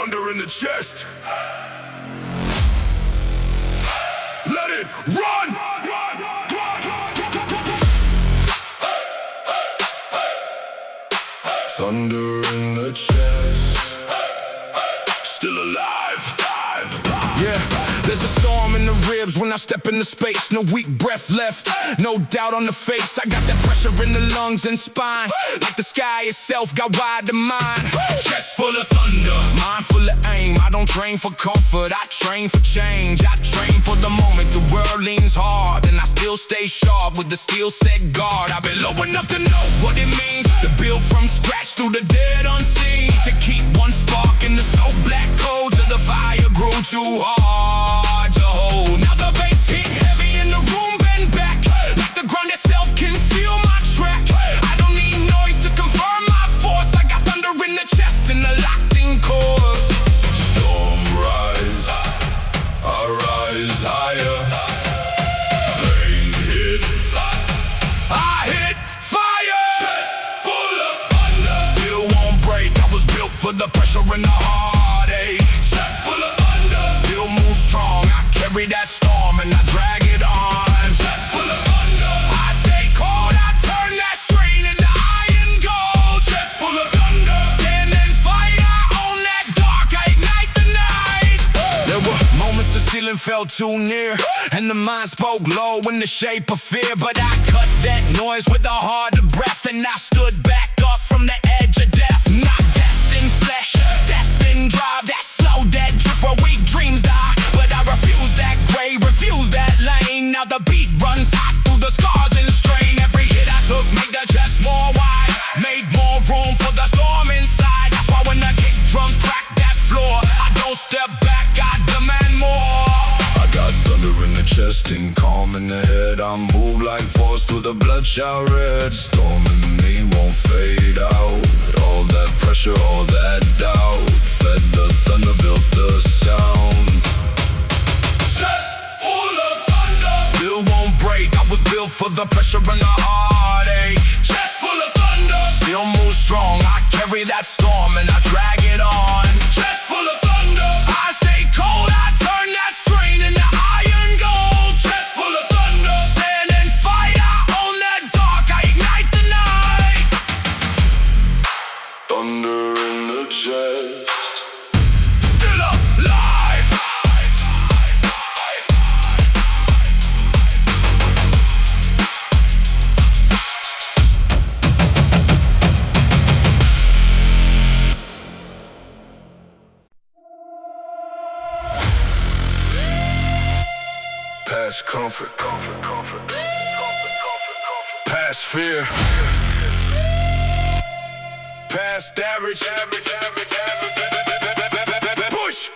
thunder in the chest. Let it run! Thunder in the chest. Still alive. Yeah, there's a storm in the ribs when I step into space. No weak breath left, no doubt on the face. I got that pressure in the lungs and spine, like the sky itself got wide to mine. Chest full of thunder, mind full of aim. I don't train for comfort, I train for change. I train for the moment the world leans hard, and I still stay sharp with the steel set guard. I've been low enough to know what it means to build from scratch through the dead unseen, to keep one spark in the so black cold till the fire grew too hard to hold. Now the bass hit heavy in the room, bend back like the ground itself can feel my track. I don't need noise to confirm my force. I got thunder in the chest and the locked-in chords. Storm rise, I rise higher. Pain hit, I hit fire. Chest full of thunder, still won't break. I was built for the pressure and the heartache. Chest full of thunder, still move strong. I carry that storm and I drag it on. Chest full of thunder, I stay cold. I turn that strain into iron gold. Chest full of thunder, stand and fight. I own that dark, I ignite the night. There were moments the ceiling felt too near, and the mind spoke low in the shape of fear. But I cut that noise with a harder breath, and I stood back up from the edge of death. Not death in flesh, death in drive. That slow, dead drift where weak dreams die. But I refuse that grave, refuse that lane. Now the beat runs hot through the scars and strain. Every hit I took made the chest more wide, made more room for the storm inside. That's why when the kick drums crack that floor, I don't step back, I demand more. I got thunder in the chest and calm in the head. I move like force through the bloodshot red. Storm in me won't fade out. All that pressure, all that doubt, fed the thunder, built the sound. Chest full of thunder, still won't break. I was built for the pressure and the heartache. Chest full of thunder, still move strong. I carry that storm and I drag it on. Chest full of thunder, I stay cold. I turn that strain into iron gold. Chest full of thunder, stand and fight. I own that dark, I ignite the night. Thunder in the chest, still alive. Past comfort, past fear, past average, push.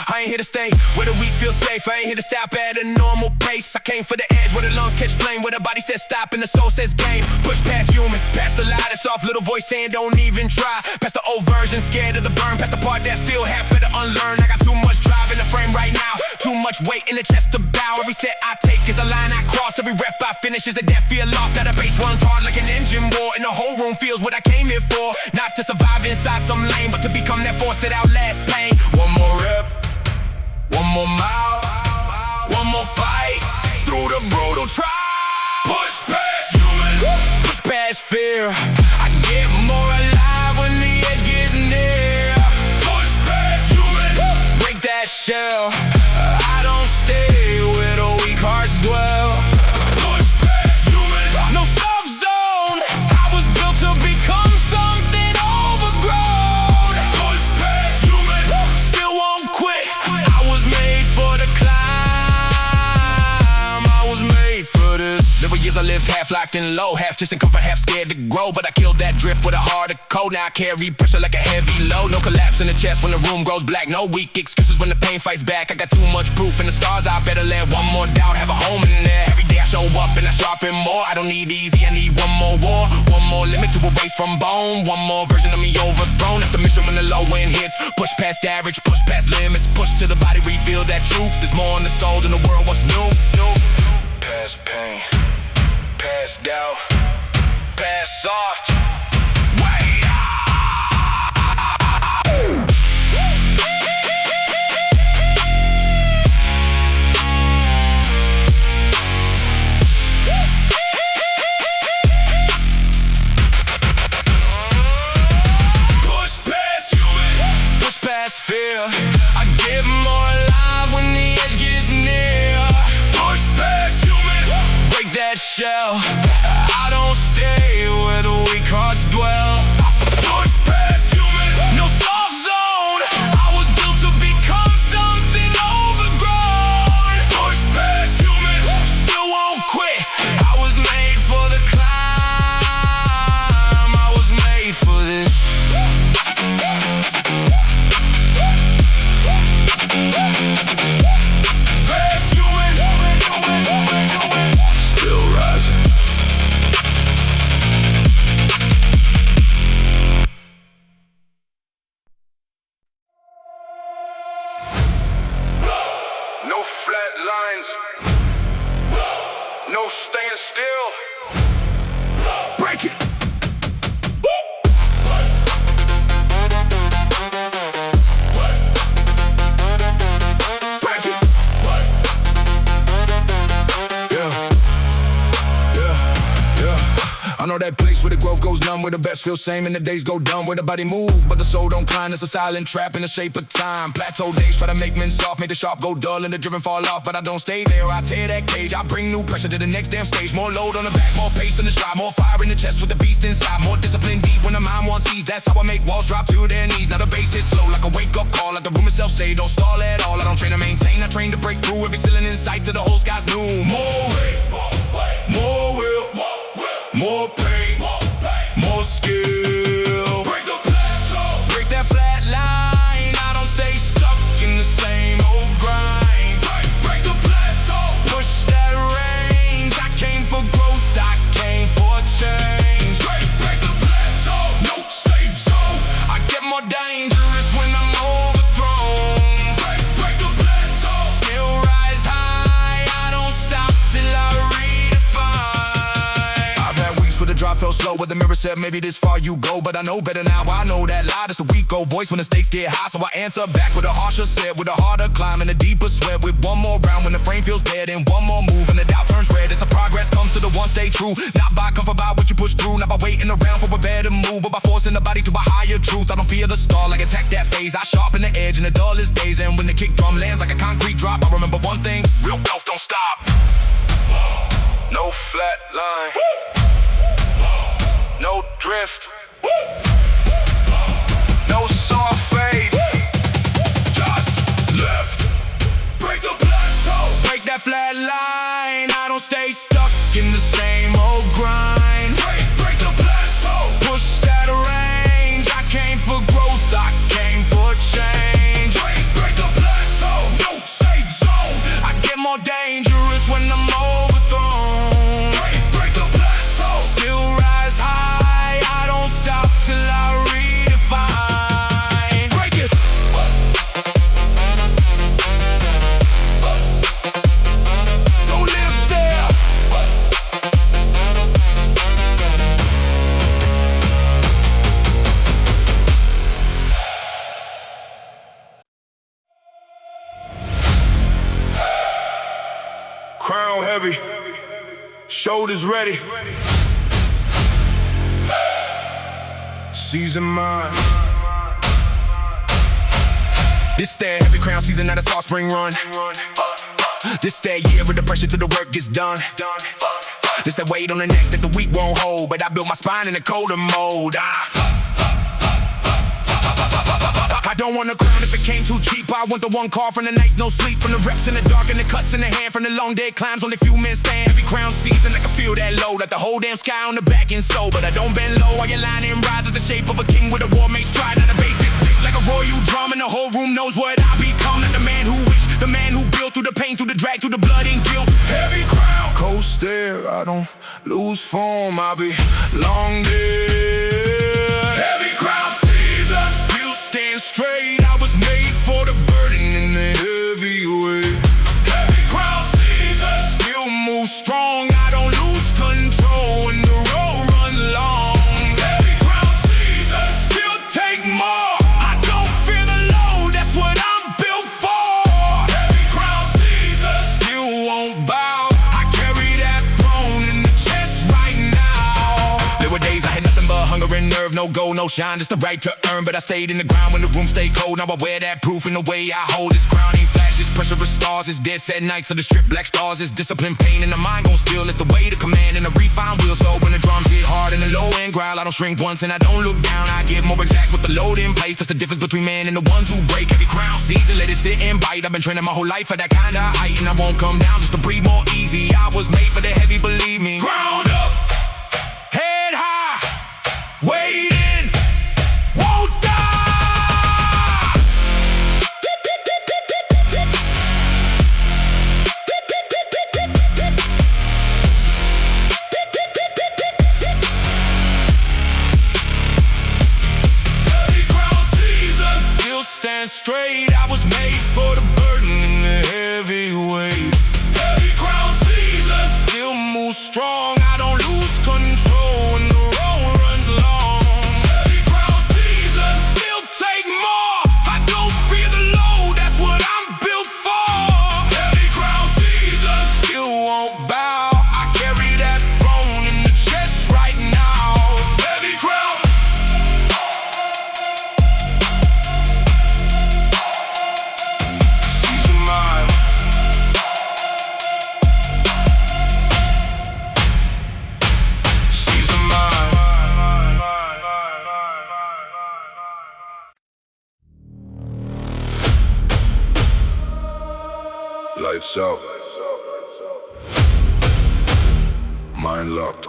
I ain't here to stay where the weak feel safe. I ain't here to stop at a normal pace. I came for the edge where the lungs catch flame, where the body says stop and the soul says game. Push past human, past the lie, that soft little voice saying don't even try. Past the old version, scared of the burn, past the part that still have to unlearn. I got too much drive in the frame right now, too much weight in the chest to bow. Every set I take is a line I cross, every rep I finish is a death feel lost. Now the bass runs hard like an engine war, and the whole room feels what I came here for. Not to survive inside some lane, but to become that force that outlasts pain. One more rep, one more mile, one more fight through the brutal trial. Push past human, push past fear. I get more alive when the edge gets near. Push past human, break that shell. I don't stay where the weak hearts dwell. Push past human, no soft zone. I was built to become something overgrown. Push past human, still won't quit. I was made for the climb, I was made for this. There were years I lived half half locked in low, half chasing comfort, half scared to grow. But I killed that drift with a harder code. Now I carry pressure like a heavy load. No collapse in the chest when the room grows black. No weak excuses when the pain fights back. I got too much proof in the stars, I better let one more doubt have a home in there. Every day I show up and I sharpen more. I don't need easy, I need one more war. One more limit to erase from bone. One more version of me overthrown. That's the mission when the low end hits. Push past average, push past limits. Push to the body, reveal that truth. There's more in the soul than the world wants new. Past pain, past doubt, past soft. Way out. Push past human, push past fear. I get more alive when the edge gets near. Push past human, break that shell. I don't stay where the weak hearts dwell. Push past human, no soft zone. I was built to become something overgrown. Push past human, still won't quit. I was made for the climb. I was made for this. Past human, still rising. No flat lines, no staying still. Break it. Break it. I know that place where the growth goes numb, where the best feel same and the days go dumb, where the body move but the soul don't climb. It's a silent trap in the shape of time. Plateau days try to make men soft, make the sharp go dull and the driven fall off, but I don't stay there. I tear that cage, I bring new pressure to the next damn stage. More load on the back, more pace in the stride, more fire in the chest with the beast inside. More discipline deep when the mind wants ease. That's how I make walls drop to their knees. Now the bass is slow like a wake-up call. Like the room itself say, don't stall at all. I don't train to maintain, I train to break through. Every ceiling in sight to the whole sky's new. More weight, more will, more pain, more skill. Break the plateau, break that flat line. I don't stay stuck in the same old grind. Break the plateau, push that range. I came for growth, I came for change. Break the plateau, no safe zone. I get more dangerous when I'm overthrown. Break the plateau, still rise high. I don't stop till I redefine. I've had weeks where the drive felt slow, where the mirror said maybe this far you go, but I know better now. I know that lie, that's the weak old voice when the stakes get high. So I answer back with a harsher set, with a harder climb and a deeper sweat. With one more round when the frame feels dead, and one more move and the doubt turns red. It's a progress comes to the one stay true, not by comfort, by what you push through. Not by waiting around for a better move, but by forcing the body to a higher truth. I don't fear the stall, like attack that phase. I sharpen the edge in the dullest days, and when the kick drum lands like a concrete drop, I remember one thing: real wealth don't stop. No flat line, no drift, no soft fade, just left. Break the plateau, break that flat line. I don't stay stuck in the same old grind. Break the plateau, push that range. I came for growth, I came for change. Break the plateau, no safe zone. I get more dangerous when I'm overthrown. Break the plateau, still rise high. I don't stop till I redefine. Break it. Don't live there. Crown heavy, shoulders ready. Season mine. This that heavy crown season, not a soft spring run. This that year with the pressure till the work gets done. This that weight on the neck that the weak won't hold, but I built my spine in a colder mode. I don't want a crown if it came too cheap. I want the one car from the nights, no sleep. From the reps in the dark and the cuts in the hand. From the long day climbs, only few men stand. Every crown season, I can feel that load. Like the whole damn sky on the back and soul. But I don't bend low while your line and rise at the shape of a king with a war made stride. Now the bass is thick like a royal drum, and the whole room knows what I become. Like the man who wished, the man who built through the pain, through the drag, through the blood and guilt. Heavy crown, cold stare, I don't lose form, I'll be long dead. Heavy crown season, still stand straight. I was made for the burden in the heavy weight. Heavy crown season, still move strong. I don't lose control when the road runs long. Heavy crown season, still take more. I don't fear the load, that's what I'm built for. Heavy crown season, still won't bow. I carry that throne in the chest right now. There were days I had nothing but hunger and nerve, no gold, no shine, just the right to earn. But I stayed in the ground when the room stayed cold. Now I wear that proof in the way I hold this crown. Ain't flashes, pressure of stars. It's dead set nights of the strip black stars. It's discipline, pain, and the mind gon' steal. It's the way to command and the refine wheel. So when the drums hit hard and the low end growl, I don't shrink once and I don't look down. I get more exact with the load in place. That's the difference between man and the ones who break. Heavy crown season, let it sit and bite. I've been training my whole life for that kind of height, and I won't come down just to breathe more easy. I was made for the heavy, believe me. Ground up, head high, waiting, won't die. Heavy crown season, still stand straight. I was made for the burden and the heavy weight. Heavy crown season, still move strong. I don't lose control when the road runs long. Heavy crown season, still take more. I don't fear the load, that's what I'm built for. Heavy crown season, still won't bow. I carry that throne in the chest right now. Heavy crown. Season mine. Season mine. Lights out. Mind locked.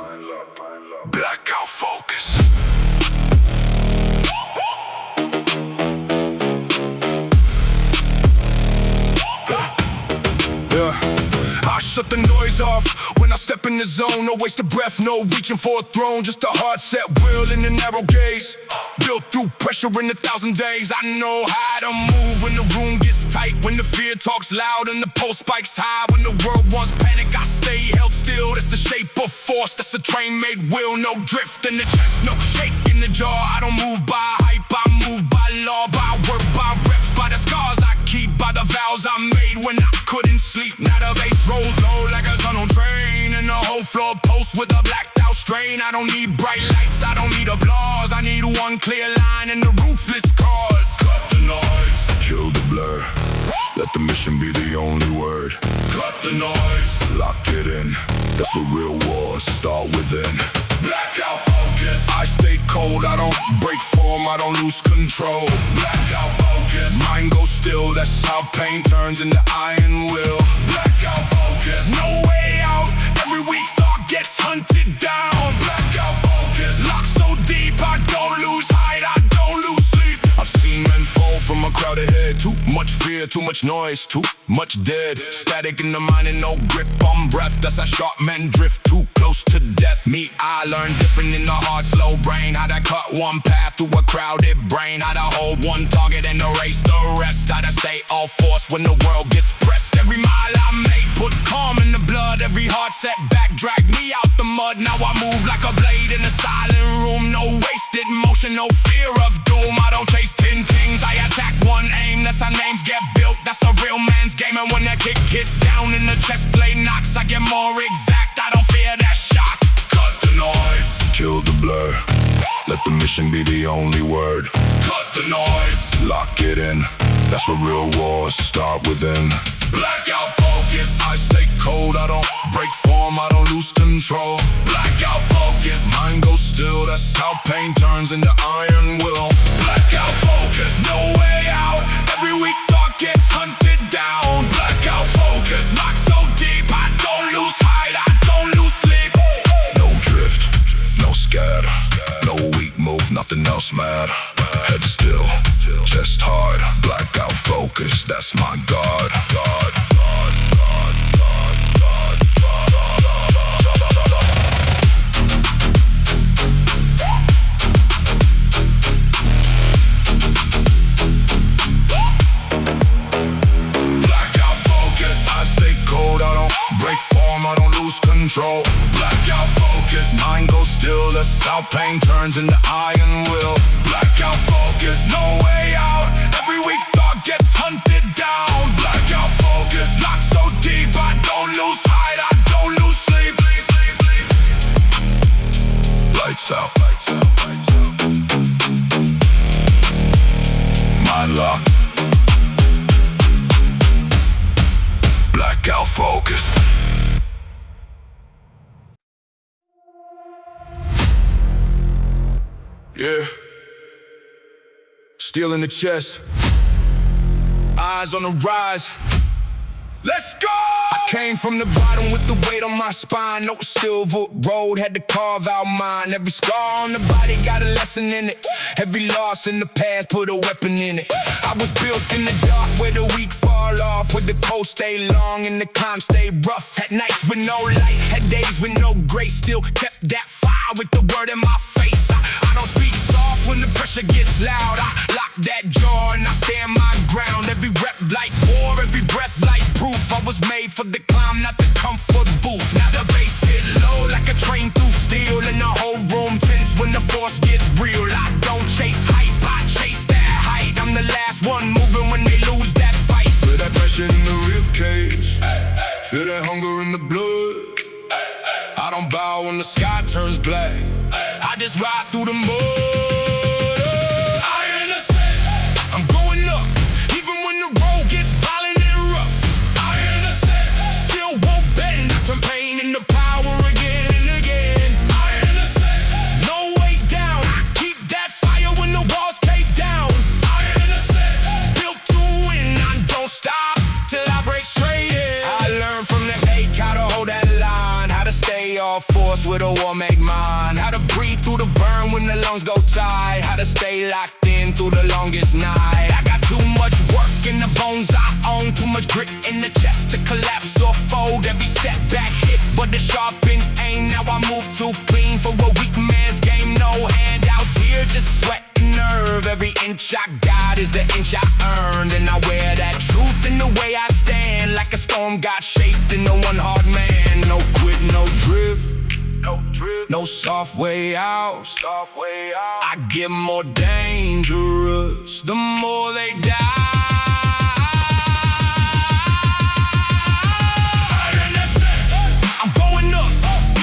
Blackout focus. Yeah. I shut the noise off when I step in the zone. No waste of breath, no reaching for a throne. Just a hard set will in the narrow gaze. Built through pressure in 1,000 days. I know how to move when the room gets tight. When the fear talks loud and the pulse spikes high. When the world wants panic, I stay held still. That's the shape of force, that's a train made will. No drift in the chest, no shake in the jaw. I don't move by hype, I move by law. By work, by reps, by the scars I keep. By the vows I made when I couldn't sleep. Now the bass rolls low like a tunnel train. And the whole floor post with a blacked out strain. I don't need bright lights, I don't need applause. I need one clear line and the ruthless cause. Cut the noise, kill the blur. Let the mission be the only word. Cut the noise, lock it in. That's where real wars start within. Blackout focus. I stay cold, I don't break form, I don't lose control. Blackout focus. Mind goes still, that's how pain turns into iron will. Blackout focus. No way out, every weak thought gets hunted down. Blackout focus. Locked so deep, I don't lose height, I don't lose sleep. I've seen men fall from a crowded head. Too much fear, too much noise, too much dead. Static in the mind and no grip on breath. That's how sharp men drift too close to death. Me, I learn different in the hard, slow brain. How to cut one path through a crowded brain. How to hold one target and erase the rest. How to stay all force when the world gets pressed. Every mile I make, put calm in the blood. Every hard setback dragged me out the mud. Now I move like a blade in a silent room. No wasted motion, no fear of doom. I don't chase 10 things, I attack one aim. That's how names get built, that's a real man's game. And when that kick hits down in the chest plate knocks, I get more exact, I don't fear that shock. Cut the noise, kill the blur. Let the mission be the only word. Cut the noise, lock it in. That's where real wars start within. Blackout focus. I stay cold, I don't break form, I don't lose control. Blackout focus. Mind goes still, that's how pain turns into iron will. Blackout focus. No way nothing else matter. Head still, chest hard, blackout focus, that's my God. Blackout focus, I stay cold, I don't break form, I don't lose control. Blackout focus, mind goes still, the south pain turns into iron will. Blackout focus, no way out, every weak thought gets hunted down. Blackout focus, locked so deep, I don't lose height, I don't lose sleep. Lights out, mind lock. Blackout focus. Yeah. Steel in the chest, eyes on the rise. Let's go! I came from the bottom with the weight on my spine. No silver road, had to carve out mine. Every scar on the body got a lesson in it. Every loss in the past put a weapon in it. I was built in the dark where the weak fall off, where the cold stay long and the calm stay rough. Had nights with no light, had days with no grace. Still kept that fire with the word in my face. I don't speak soft when the pressure gets loud. I lock that jaw and I stand my ground. Every rep like war, every breath like proof. I was made for the climb, not the comfort booth. Now the bass hit low like a train through steel, and the whole room tense when the force gets real. I don't chase hype, I chase that height. I'm the last one moving when they lose that fight. Feel that pressure in the ribcage, feel that hunger in the blood. I don't bow when the sky turns black, I just rise through the mud. Iron ascent, I'm going up, even when the road gets violent and rough. Iron ascent, still won't bend, I turn pain into power again and again. Iron ascent, no way down, I keep that fire when the walls cave down. Iron ascent, built to win, I don't stop till I break straight in. I learned from the ache how to hold that line, how to stay off force with a war make mine, how to breathe through the burn when the lungs go tight, how to stay locked in through the longest night. I got too much work in the bones I own, too much grit in the chest to collapse or fold. Every setback hit but the sharpened aim. Now I move too clean for a weak man's game. No handouts here, just sweat and nerve. Every inch I got is the inch I earned, and I wear that truth in the way I stand. Like a storm got shaped in the one hard man. No quit, no drip, no soft way out. I get more dangerous the more they die. Iron ascent, I'm going up,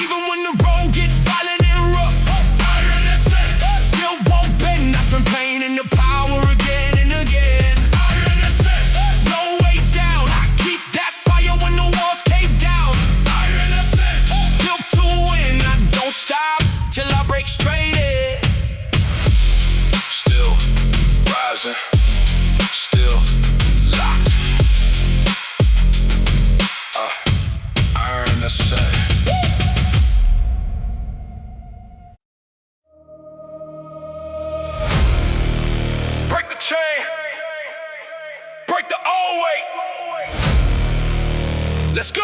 even when the road gets violent and rough. Iron ascent, still won't bend, I turn pain into power again and again. Iron ascent, no way down, I keep that fire when the walls cave down. Iron ascent, built to win, I don't stop till I break straight in. Still rising, still locked. Iron ascent. Break the chain, break the old weight. Let's go.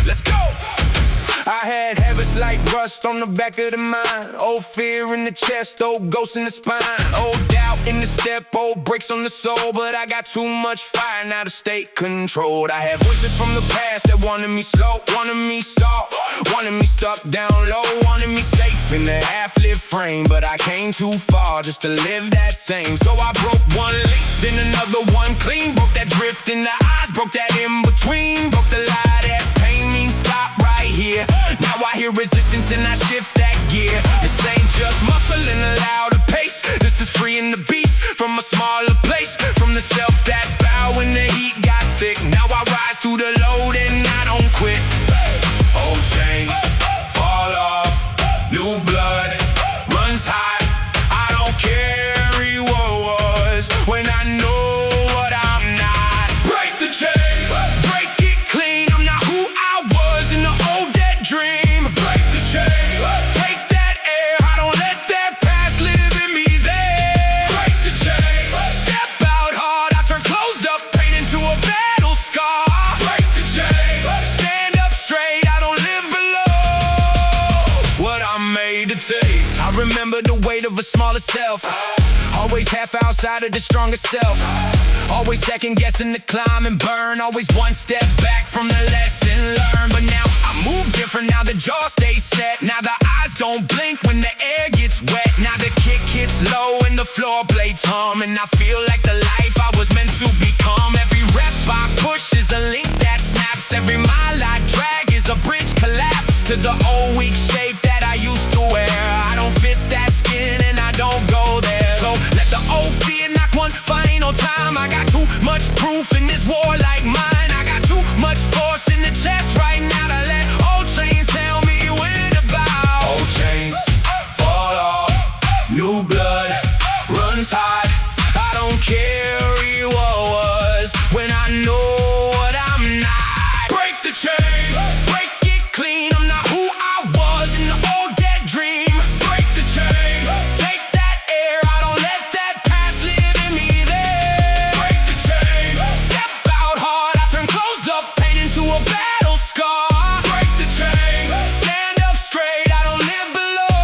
Let's go. I had habits like rust on the back of the mind, old fear in the chest, old ghosts in the spine, old doubt in the step, old brakes on the soul. But I got too much fire now to stay controlled. I have voices from the past that wanted me slow, wanted me soft, wanted me stuck down low, wanted me safe in a half-lit frame. But I came too far just to live that same. So I broke one leak, then another one clean. Broke that drift in the eyes, broke that in between. Broke the lie that pain means stop right here. Now I hear resistance and I shift that gear. This ain't just muscle in a louder pace. This is freeing the beast from a smaller place, from the self that bow when the heat got thick. Now I rise through the load and I don't quit. Old chains fall off, new blood runs high. I don't carry what was when I know smaller self. Always half outside of the strongest self. Always second guessing the climb and burn. Always one step back from the lesson learned. But now I move different, now the jaw stays set. Now the eyes don't blink when the air gets wet. Now the kick hits low and the floor blades hum. And I feel like the life I was meant to become. Every rep I push is a link that snaps. Every mile I drag is a bridge collapse to the old weak shape that I used to wear. I don't fit that skin and I don't go there. So let the old fear knock one final time. I got too much proof in this war like mine. I got too much force in the chest right now to let old chains tell me when to bow. Old chains fall off, new blood runs hot. I don't carry what was when I know what I'm not. Break the chain, break it clean. I'm not who I was in the old dead dream. Break the chain, take that air. I don't let that past live in me there. Break the chain, step out hard. I turn closed up pain into a battle scar. Break the chain, stand up straight. I don't live below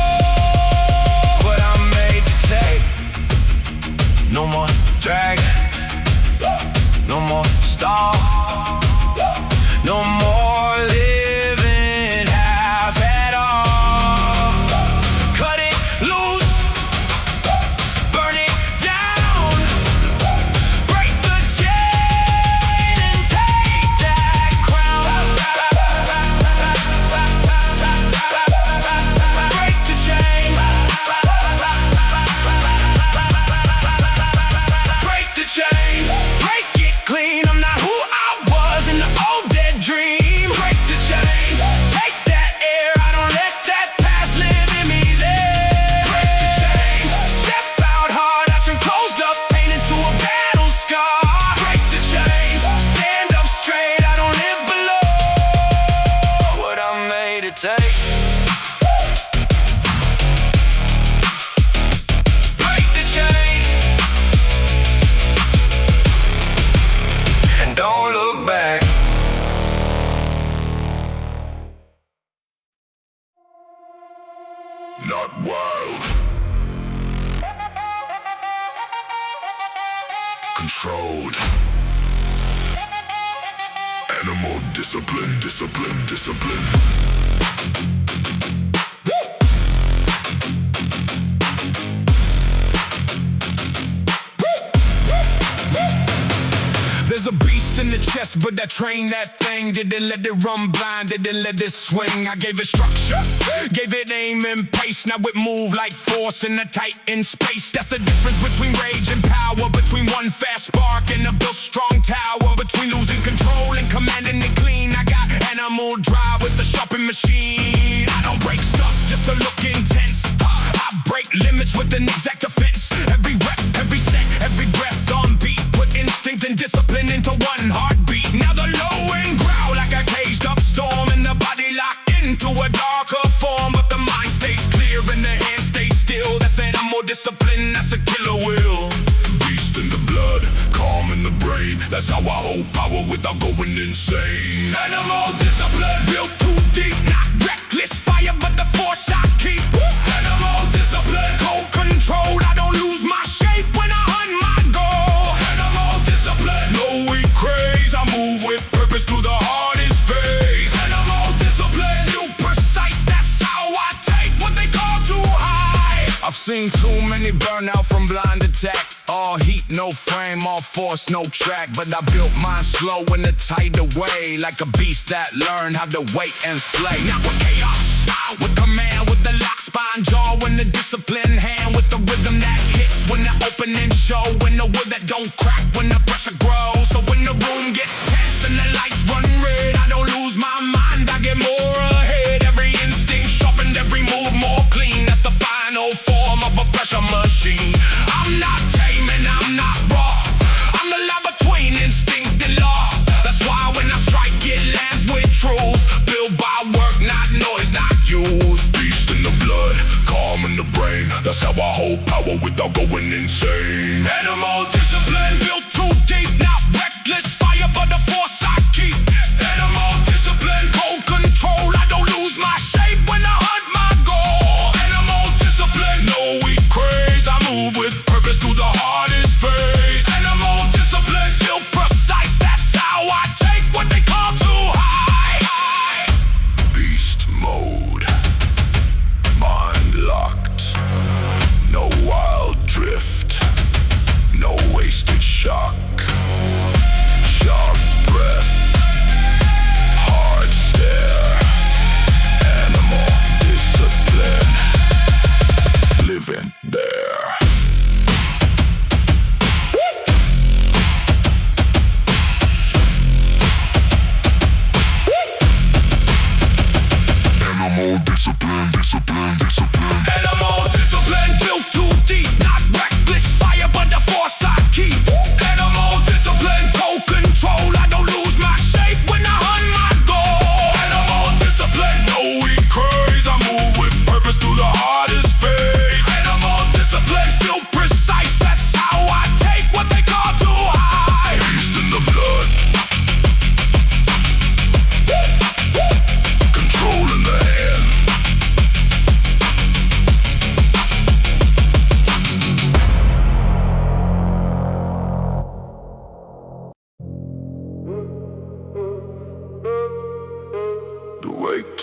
what I'm made to take. No more drag, no more stall, no more living half at all. Cut it loose, burn it down, break the chain and take that crown. Break the chain, break the chain, break it clean. I'm not who I was in the old dead dream. Break the chain, take that air. I don't let that past live in me there. Break the chain, step out hard. I turn closed up pain into a battle scar. Break the chain, stand up straight. I don't live below what I'm made to take. Break the chain and don't look back. Not wild, controlled. Animal discipline, discipline, discipline. There's a beast in the chest, but I trained that thing. Didn't let it run blind, didn't let it swing. I gave it structure, gave it aim and pace. Now it move like force in a tight in space. That's the difference between rage and power, between one fast spark and a built strong tower, between losing control and commanding it clean. I got animal drive with the sharpened machine. I don't break stuff just to look intense. I break limits with an exact offense. Every rep, every set, every breath on beat. Put instinct and discipline into one heartbeat. Now the low end growl like a caged up storm, and the body locked into a darker form. But the mind stays clear and the hand stays still. That's animal discipline, that's a killer will. Beast in the blood, calm in the brain. That's how I hold power without going insane. Animal discipline, built too deep. Not reckless fire, but the force I keep. Animal discipline, cold control. I don't lose my shape when I hunt my goal. Animal discipline, no weak craze. I move with purpose through the hardest phase. Animal discipline, still precise. That's how I take what they call too high. I've seen too many burn out from blind attack. All heat, no frame, all force, no track. But I built mine slow in a tighter way, like a beast that learned how to wait and slay. Not with chaos, with command, with the lock spine jaw, when the discipline hand, with the rhythm that hits, when the opening show, when the wood that don't crack, when the pressure grows. So when the room gets tense and the lights run red, I don't lose my mind, I get more ahead. Every instinct sharpened, every move more clean. That's the final form of a pressure machine. I'm not tame and I'm not raw. I'm the line between instinct and law. That's why when I strike it lands with truth. Built by work, not noise, not youth. Beast in the blood, calm in the brain. That's how I hold power without going insane. Animal discipline, built too deep. Not reckless fire, but the force I keep. Animal discipline, cold control. I don't lose my shape when I hunt my goal. Animal discipline, no weak craze.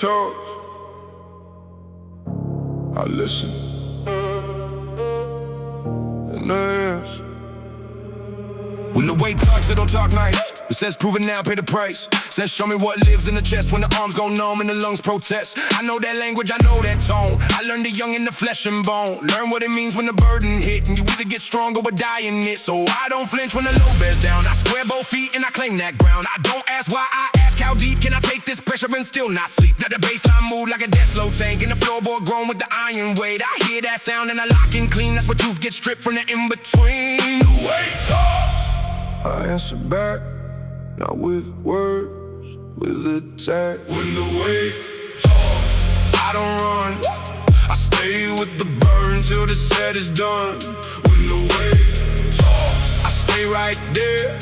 talks, I listen and I answer. When the weight talks, it don't talk nice. It says prove it now, pay the price. Says show me what lives in the chest when the arms go numb and the lungs protest. I know that language, I know that tone. I learned it young in the flesh and bone. Learn what it means when the burden hit, and you either get strong or die in it. So I don't flinch when the load bears down. I square both feet and I claim that ground. I don't ask why, I ask how deep can I take this pressure and still not sleep. Now the baseline move like a death slow tank, and the floorboard grown with the iron weight. I hear that sound and I lock and clean. That's what youth get stripped from the in-between. The weight toss, I answer back, not with words, with attack. When the weight talks, I don't run, I stay with the burn till the set is done. When the weight talks, I stay right there.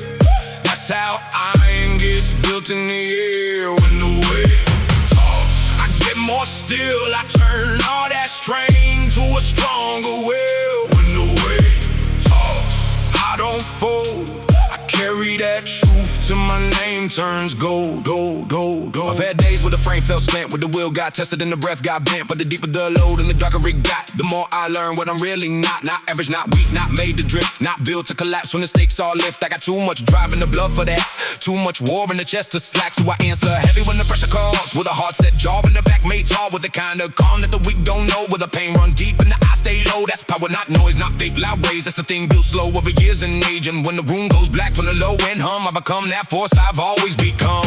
That's how iron gets built in the air. When the weight talks, I get more still. I turn all that strain to a stronger will. When the weight talks, I don't fold. Carry that truth till my name turns gold, gold, gold, gold. I've had days where the frame felt spent, where the will got tested and the breath got bent. But the deeper the load and the darker it got, the more I learn what I'm really not. Not average, not weak, not made to drift, not built to collapse when the stakes all lift. I got too much drive in the blood for that, too much war in the chest to slack. So I answer heavy when the pressure calls, with a heart set jaw in the back made tall, with the kind of calm that the weak don't know, with the pain run deep and the eye stay low. That's power, not noise, not fake loud rays. That's the thing built slow over years and age. And when the room goes black from the low end hum, I become that force I've always become.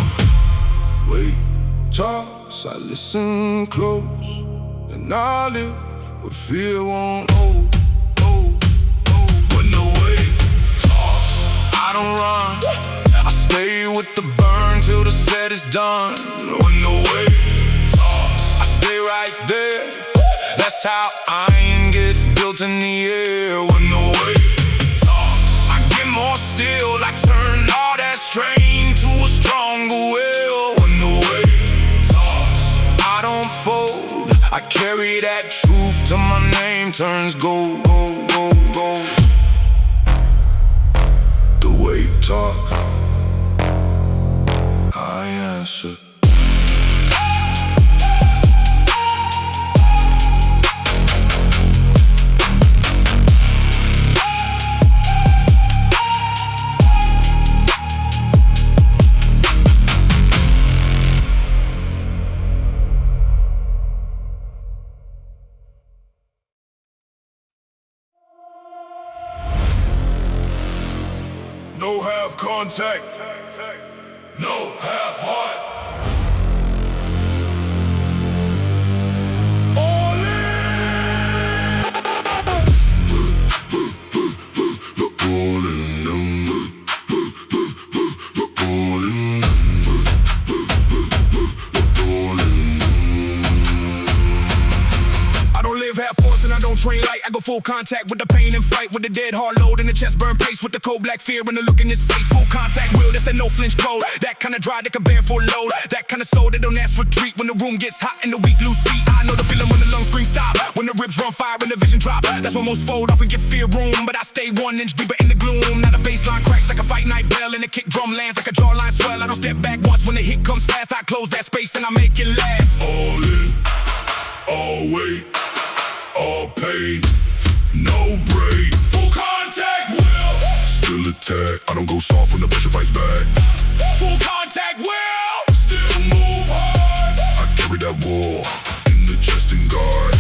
Wait, toss, I listen close, and I live what fear won't hold. When the weight toss, I don't run, I stay with the burn till the set is done. When the weight toss, I stay right there. That's how iron gets built in the air. When the weight talks, I get more still. I turn all that strain to a stronger will. When the weight talks, I don't fold. I carry that truth till my name turns gold, gold, gold, gold. The weight talks, I answer. No half contact, no half heart. All I don't live half force and I don't train light. I go full contact with the pain and fight, with the dead hard load and the chest burn pace, with the cold black fear and the look in his face. Full contact will, that's that no flinch code. That kind of drive that can bear full load. That kind of soul that don't ask for treat when the room gets hot and the weak lose feet. I know the feeling when the lungs scream stop, when the ribs run fire and the vision drop. That's when most fold off and get fear room. But I stay 1 inch deeper in the gloom. Now the baseline cracks like a fight night bell, and the kick drum lands like a jawline swell. I don't step back once when the hit comes fast. I close that space and I make it last. All in, all weight, all pain, no break. Full contact will, still attack. I don't go soft when the pressure fights back. Full contact will, still move hard. I carry that war in the chest and guard.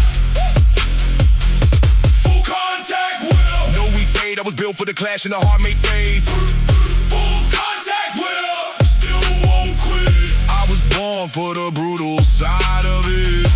Full contact will, no weak fade. I was built for the clash in the heart-made phase. Full contact will, still won't quit. I was born for the brutal side of it.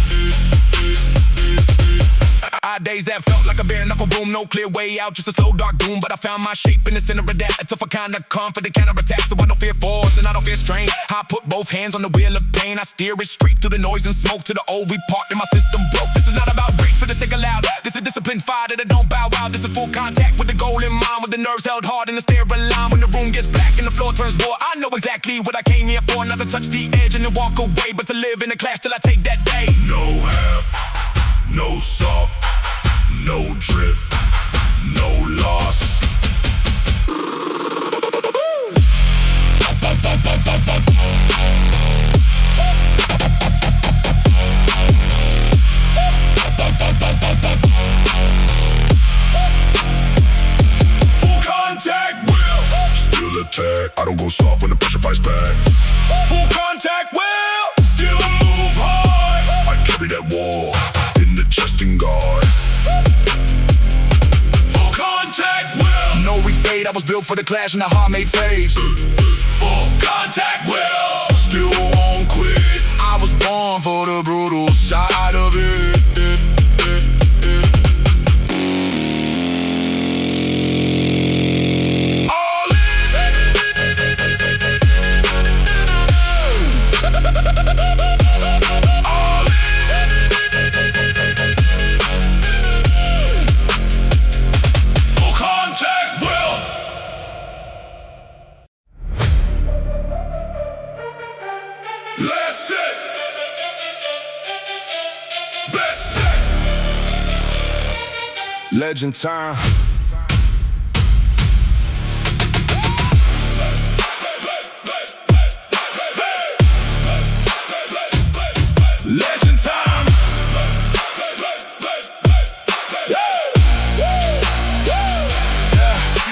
Days that felt like a bare knuckle boom, no clear way out, just a slow dark doom. But I found my shape in the center of that, a tougher kind of confident counterattack. So I don't fear force and I don't fear strain. I put both hands on the wheel of pain. I steer it straight through the noise and smoke to the old. We parked and my system broke. This is not about breaks for the sake of loud. This is disciplined fire that I don't bow out. This is full contact with the goal in mind, with the nerves held hard in the stair line. When the room gets black and the floor turns raw, I know exactly what I came here for. Not to touch the edge and then walk away, but to live in a clash till I take that day. No half, no soft, no drift, no loss. back. I don't go soft when the pressure fights back. Full contact will still move hard. I carry that war in the chest and guard. Full contact will. No we fade, I was built for the clash and the heart made faves. Full contact will still won't quit. I was born for the brutal side of it. Legend time. Legend time.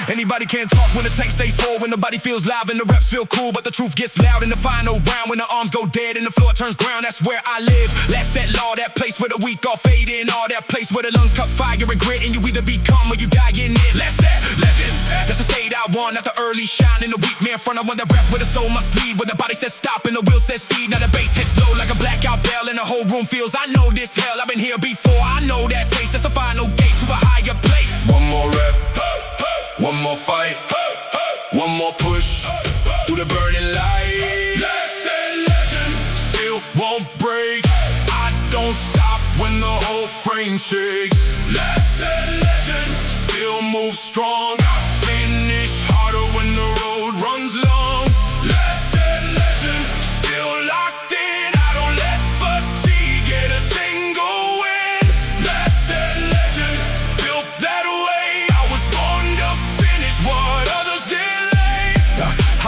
Anybody can't talk when the tank stays full, when the body feels live and the reps feel cool, but the truth gets loud in the final round. When the arms go dead and the floor turns ground, that's where I live. Last set law, that place where the weak all fade in, all that place where the lungs cut fire and grit, and you either become or you die in it. Last set legend, that's the state I want, not the early shine in the weak man front. I want that rep where the soul must lead, where the body says stop and the will says feed. Now the bass hits low like a blackout bell and the whole room feels I know this hell. I've been here before, I know that taste. That's the final gate to a higher place. One more rep, one more fight, one more push through the burning light. Last said legend still won't break. I don't stop when the whole frame shakes. Last said legend still moves strong. I finish harder when the road runs long. Last said legend still locked in. I don't let fatigue get a single win. Last said legend built that way. I was born to finish what others delay.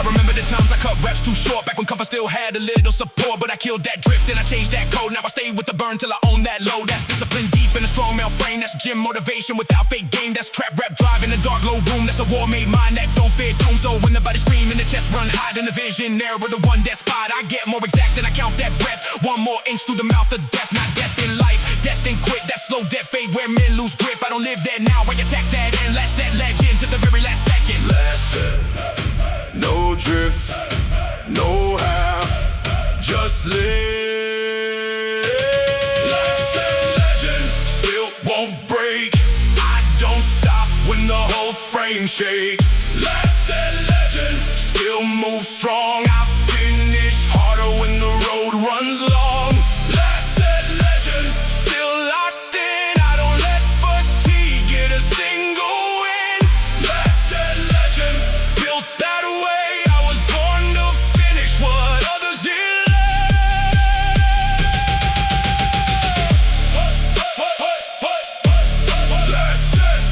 I remember the times I cut reps too short, back when comfort still had a little support, but I killed that drift and I changed that code. Now I stay with the burn till I own that load. That's discipline deep in a strong male frame. That's gym motivation without fake game. That's trap rap drive in a dark low room. That's a war made mind that don't fear doom. So when the body scream and the chest run high, then the vision narrow, the one that's spot. I get more exact and I count that breath. One more inch through the mouth of death. Not death in life, death and quit. That slow death fade where men lose grip. I don't live there now, I attack that end. Last set legend to the very last second. Last set, no drift, no half, just live. Last set legend still won't break. I don't stop when the whole frame shakes. Last set legend still moves strong. I finish harder when the road runs long. Last set legend still locked in. I don't let fatigue get a single win. Last set legend built that way. I was born to finish what others delay. Last set,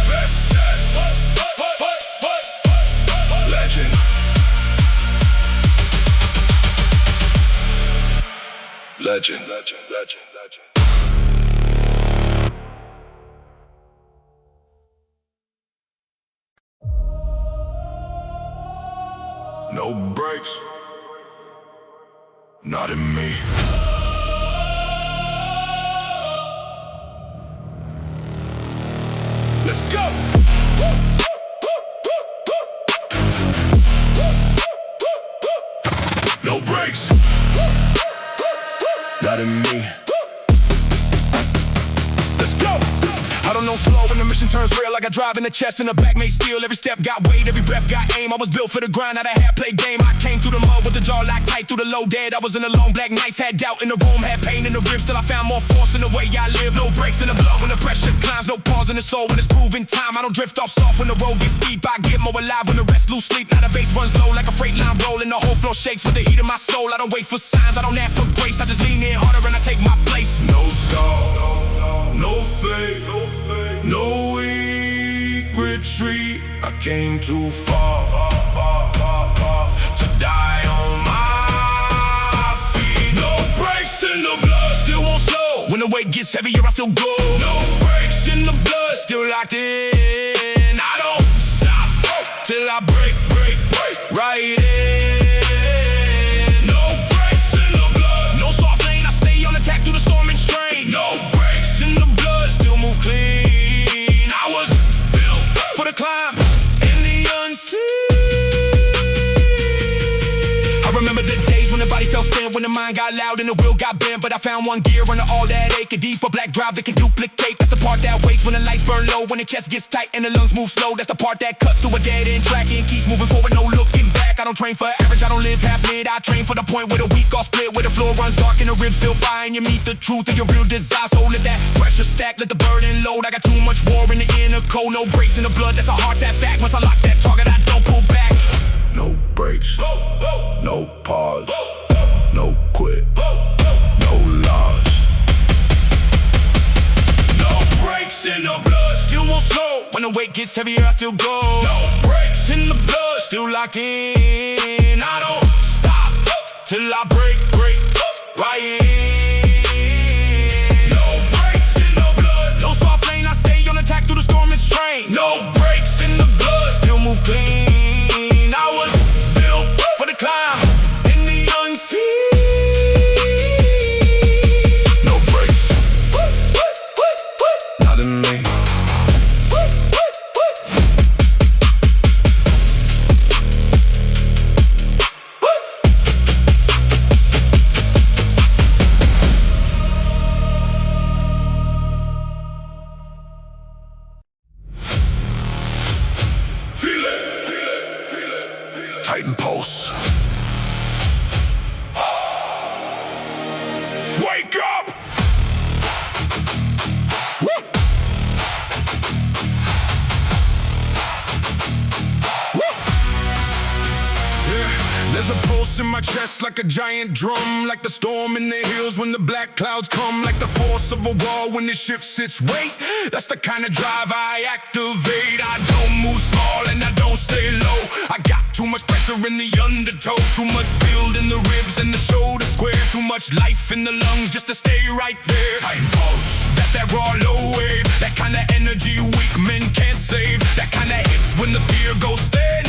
best set, legend. Legend, legend, legend, legend. No breaks, not in me. Let's go! No breaks, not in me. Let's go! I don't know slow when the mission turns real. I got drive in the chest and the back made steel. Every step got weight, every breath got aim. I was built for the grind, not a half-play game. I came through the mud with the jaw locked tight through the low dead. I was in the long black nights, had doubt in the room, had pain in the ribs. Till I found more force in the way I live. No breaks in the blood when the pressure climbs. No pause in the soul when it's proven time. I don't drift off soft when the road gets steep. I get more alive when the rest lose sleep. Now the bass runs low like a freight line rolling. The whole floor shakes with the heat of my soul. I don't wait for signs, I don't ask for grace. I just lean in harder and I take my place. No stop, no fake, no weak retreat. I came too far to die on my feet. No breaks in the blood, still won't slow. When the weight gets heavier, I still go. No breaks in the blood, still locked in. I don't stop. fell spin when the mind got loud and the wheel got bent. But I found one gear under all that ache, a deeper black drive that can duplicate. That's the part that wakes when the lights burn low, when the chest gets tight and the lungs move slow. That's the part that cuts to a dead end track and keeps moving forward, no looking back. I don't train for average, I don't live half-lit. I train for the point where the weak all split, where the floor runs dark and the ribs feel fire, and you meet the truth of your real desire. So let that pressure stack, let the burden load. I got too much war in the inner cold, no breaks in the blood, that's a heart attack fact. Once I lock that target, I don't pull back. No breaks, no pause, no quit, no loss. No breaks in the blood, still won't slow. When the weight gets heavier, I still go. No breaks in the blood, still locked in. I don't stop till I break right in. No breaks in the blood, no soft lane, I stay on attack through the storm and strain. No breaks in the blood, still move clean. I was built for the climb in the unseen. No breaks, not in me. Tighten pulse. Wake up! Woo! Woo! Yeah, there's a pulse in my chest like a giant drum, like the storm in the hills when the black clouds come, like the force of a wall when it shifts its weight. That's the kind of drive I activate. I don't move small and I don't stay low. I got too much pressure in the undertow, too much build in the ribs and the shoulder square, too much life in the lungs just to stay right there. Tight pulse, that's that raw low wave, that kind of energy weak men can't save. That kind of hits when the fear goes thin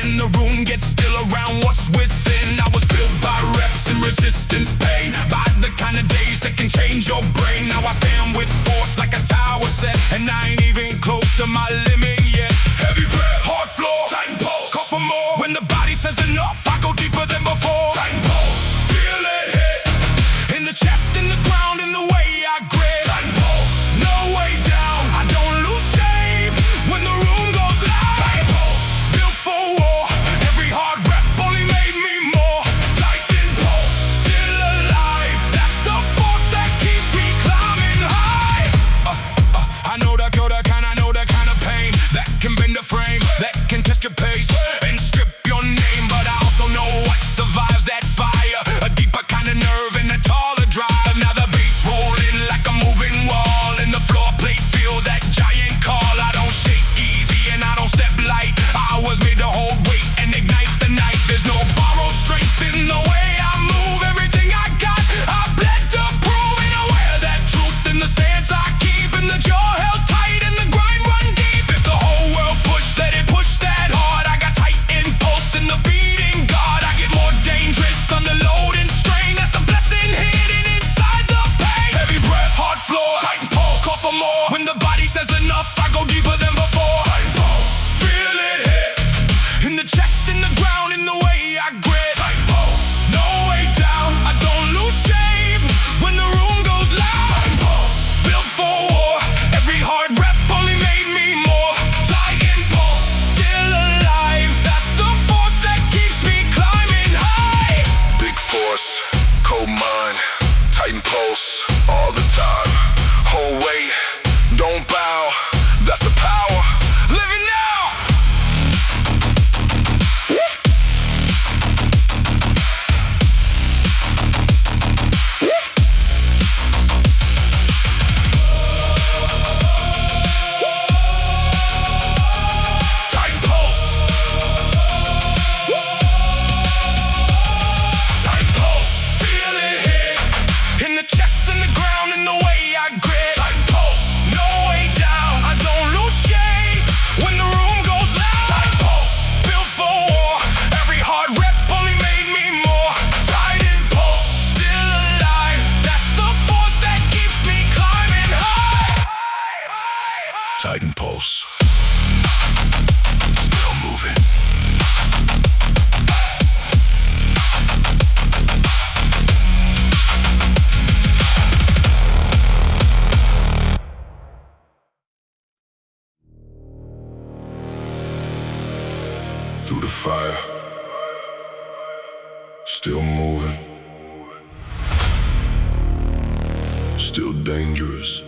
and the room gets still around what's within. I was built by reps and resistance pain, by the kind of days that can change your brain. Now I stand with force like a tower set, and I ain't even close to my limit yet. Heavy breath, hard floor, tighten pulse, call for more. When the body says enough, I go deeper than before. Tighten pulse, feel it hit in the chest, in the ground, in the way I grip. Tighten pulse, no way down, I don't lose shape when the room goes loud. Tighten pulse, built for war, every hard rep only made me more. Tighten pulse, still alive, that's the force that keeps me climbing high. I know the kind, I know the kind of pain that can bend the frame, that can test your pace and strip your name. But I also know what survives that fire, a deeper kind of nerve and a taller drive. Now the bass rolling like a moving wall, and the floor plate feel that giant call. I don't shake easy and I don't step light. I was made to hold weight and ignite the night. There's no borrowed strength in the way I move. Everything I got, I bled to prove it. Aware that truth in the stance I keep, and the jaw held tight and the grind run deep. If the whole world push, let it push that hard. I got tight impulse in the beating guard. I get more dangerous under load and strain. That's the blessing hidden inside the pain. Heavy breath, hard floor, tighten pulse, call for more. When the body says enough, I go deeper than before. Tighten pulse, feel it hit in the chest, in the ground, in the way I grit. Tighten pulse, no way down, I don't lose shape when the room goes loud. Tighten pulse, built for war, every hard rep only made me more. Tighten pulse, still alive, that's the force that keeps me climbing high. Big force, cold mind, tighten pulse, all the time. Whole weight, don't bow, that's the power. Living now. Tighten pulse. Tighten pulse. Feel it hit in the chest, in the through the fire, still moving, still dangerous.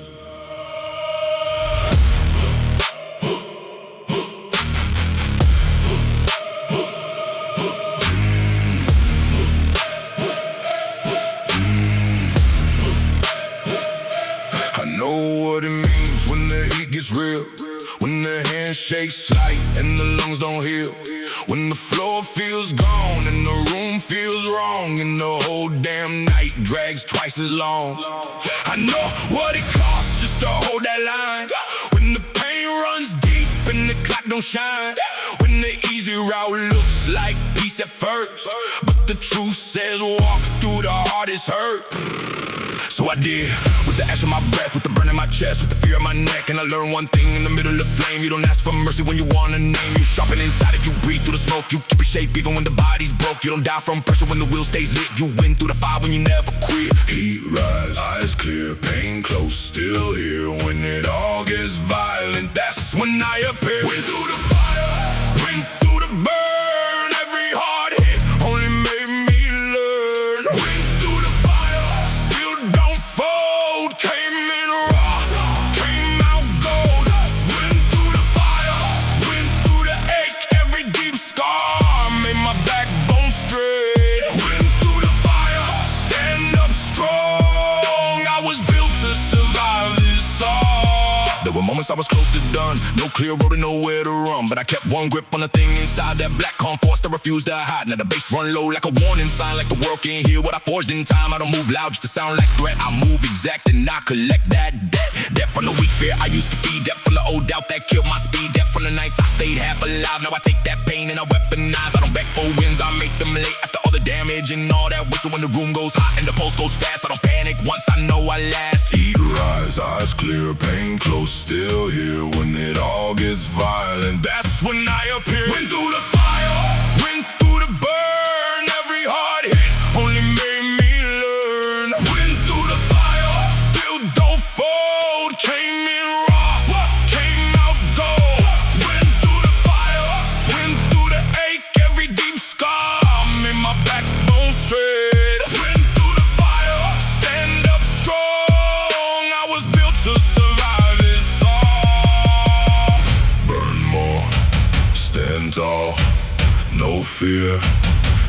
I know what it means when the heat gets real, when the handshake slight and the lungs don't heal, when the floor feels gone and the room feels wrong and the whole damn night drags twice as long. I know what it costs just to hold that line, when the pain runs deep and the clock don't shine, when the easy route looks like peace at first, but the truth says walk through the hardest hurt. So I did, with the ash in my breath, with the burn in my chest, with the fear in my neck. And I learned one thing in the middle of flame: you don't ask for mercy when you want a name. You sharpen inside it, you breathe through the smoke. You keep your shape even when the body's broke. You don't die from pressure when the wheel stays lit. You win through the fire when you never quit. Heat rise, eyes clear, pain close, still here. When it all gets violent, that's when I appear. Went through the fire, went through the burn. Every hard hit only made me learn. Went through the fire, still don't fold. Came in raw, came out gold. Went through the fire, went through the ache. Every deep scar made my backbone straight. Went through the fire, stand up strong. I was built to survive this all. There were moments I was close to done, no clear road and nowhere to run, but I kept one grip on the thing inside that black calm force that refused to hide. Now the bass run low like a warning sign, like the world can't hear what I forged in time. I don't move loud just to sound like threat, I move exact and I collect that debt. Debt from the weak fear I used to feed, debt from the old doubt that killed my speed, debt from the nights I stayed half alive. Now I take that pain and I weaponize. I don't beg for wins, I make them late. After all the damage and all that whistle, when the room goes hot and the pulse goes fast, I don't panic once I know I last. Heat rise, eyes clear, pain close, still here. When it all gets violent, that's when I appear. Went through the fire, went through the burn. Every hard hit only made me learn. Went through the fire, still don't fold. Came in raw, came out gold. Went through the fire, went through the ache. Every deep scar made my backbone straight. Went through the fire, stand up strong. I was built to survive this all. Burn more, stand tall, no fear,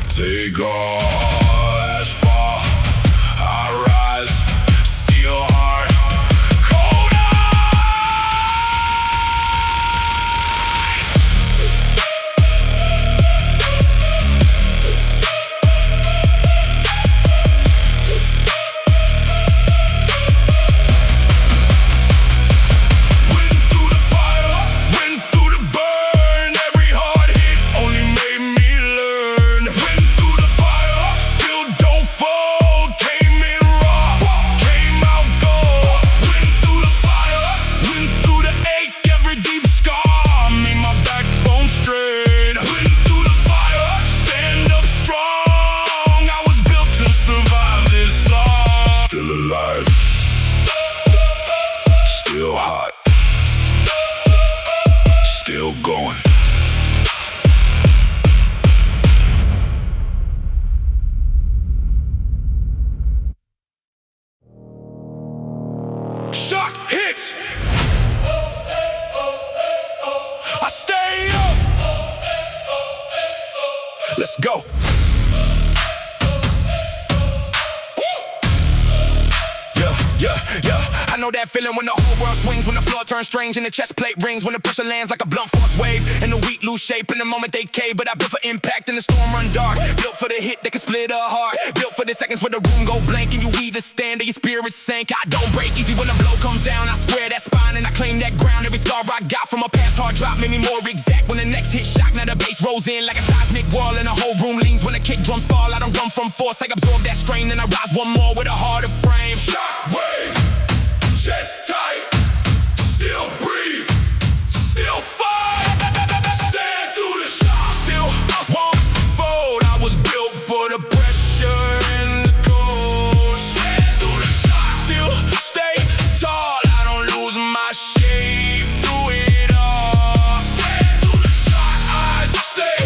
take all. Ash fall, I rise, steel heart, cold Went through the fire, went through the burn. Every hard hit only made me learn. Went through the fire, still don't fold. Came in raw, came out gold. Went through the fire, went through the ache. Every deep scar made my backbone straight. Went through the fire, stand up strong. I was built to survive this all. Still alive, still hot, still going. Shock hits, I stay up. Let's go. Yeah. I know that feeling when the whole world swings, when the floor turns strange and the chest plate rings, when the pressure lands like a blunt force wave and the weak lose shape in the moment they cave. But I built for impact and the storm run dark, built for the hit that can split a heart, built for the seconds where the room go blank and you either stand or your spirit sink. I don't break easy when the blow comes down. I square that spine and I claim that ground. Every scar I got from a past hard drop made me more exact. When the next hit shock, now the bass rolls in like a seismic wall and the whole room leans. When the kick drums fall, I don't run from force, I absorb that strain, then I rise one more with a harder frame. Shockwave, chest tight, still breathe, still fight, stand through the shock, still won't fold. I was built for the pressure and the cold. Stand through the shock, still stay tall. I don't lose my shape through it all. Stand through the shock, eyes stay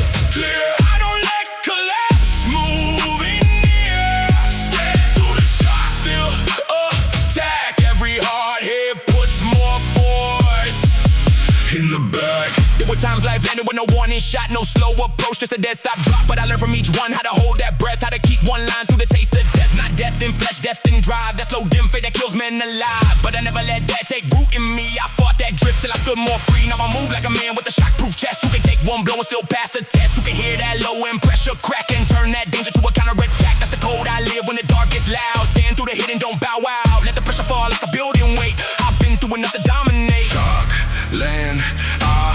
shot, no slow approach, just a dead stop drop. But I learned from each one how to hold that breath, how to keep one line through the taste of death. Not death in flesh, death in drive. That slow dim fate that kills men alive. But I never let that take root in me. I fought that drift till I stood more free. Now I move like a man with a shockproof chest, who can take one blow and still pass the test. Who can hear that low end pressure crack and turn that danger to a counterattack. That's the code I live when the dark gets loud. Stand through the hit and don't bow out. Let the pressure fall like a building weight. I've been through enough to dominate. Shock, land, I